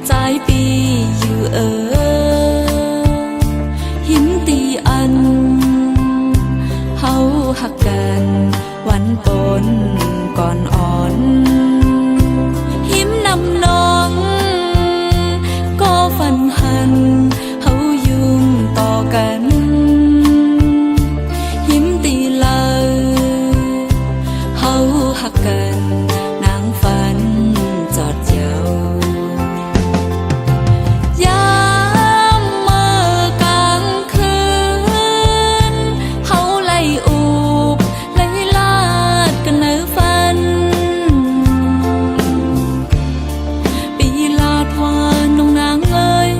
ใจปีอยู่หิมตีอันเฮาหักกันวันปนก่อนอ่อนหิมนำน้องก็ฝันหันเฮายุ่งต่อกันหิมตีเลาเฮาหักกันนางฝันจอดเย้ายามเมื่อกลางคืนเฮาไล่อูบไล่ลาดกันในฝันปีลาดว่าน้องนางเอ้ย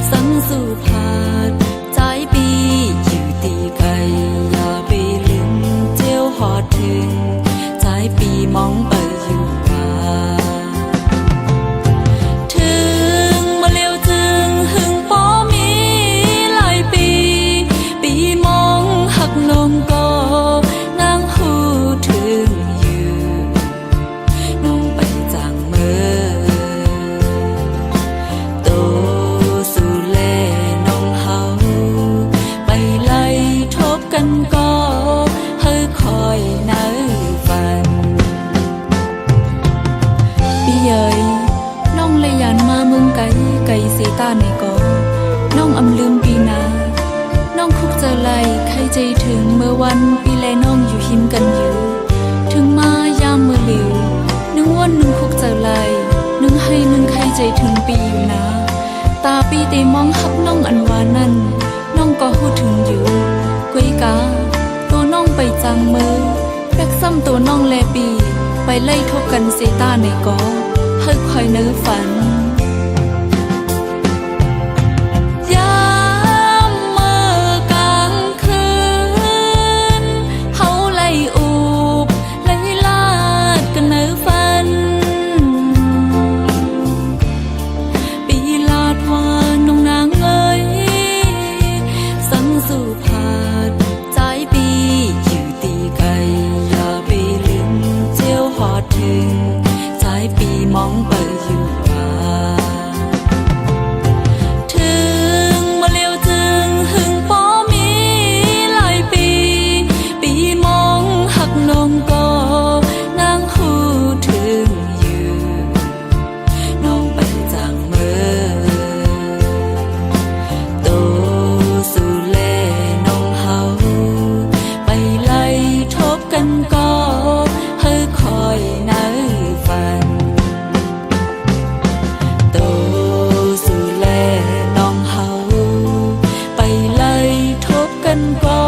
สังสู่ผาดใจปีอยู่ตีไกลอย่าไปลืมเจียวหอดถึงใจปีมองไปอยู่ว่าถึงมาเลี้ยวจึงหึงป้อมีหลายปีปีมองหักนมก็นางหูถึงอยู่น้องไปจางเมื่อโตสู่แลน้องเฮาไปไล่ทบกันก็เฮยคอยเนื้อฝันปีเอ๋ยน้องเลยยานมาเมืองไกลไกลเสตาในกอน้องอำลืมปีนาน้องคุกเจอไล่ใครใจถึงเมื่อวันปีแลน้องอยู่หิมกันอยู่ถึงมายามเมื่อหลิวนึงวันนึงคุกเจอไล่นึงให้นึงใครใจถึงปีอยู่นะตาปีตีมองหักน้องอันวานั้นน้องก็หูถึงอยู่กุยกาตัวน้องไปจังมือแบกซ้ำตัวน้องแลปีไปไล่ทบกันเสตาในกอเฮยคอยเนื้อฝันยามเมื่อกลางคืนเฮาไล่อูบไล่ลาดกันเนื้อฝันปีลาดว่าน้องนางเอ้ยสังสู่ผาดใจปีอยู่ตีไกลอย่าไปลืมเจียวหอดถึงใจปีมองไปอยู่ว่าถึงมาเลี้ยวจึงหึงป้อมีหลายปีปีมองหักนมก็นางหูถึงอยู่น้องไปจางเมื่อโตสู่แลน้องเฮาไปไล่ทบกันก็เฮยคอยเนื้อฝันโตสู่แลน้องเฮาไปไล่ทบกันก็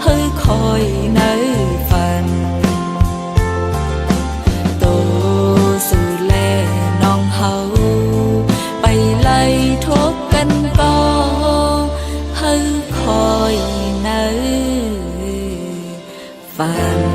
เฮยคอยเนื้อฝันโตสู่แลน้องเฮาไปไล่ทบกันก็เฮยคอยเนื้อฝัน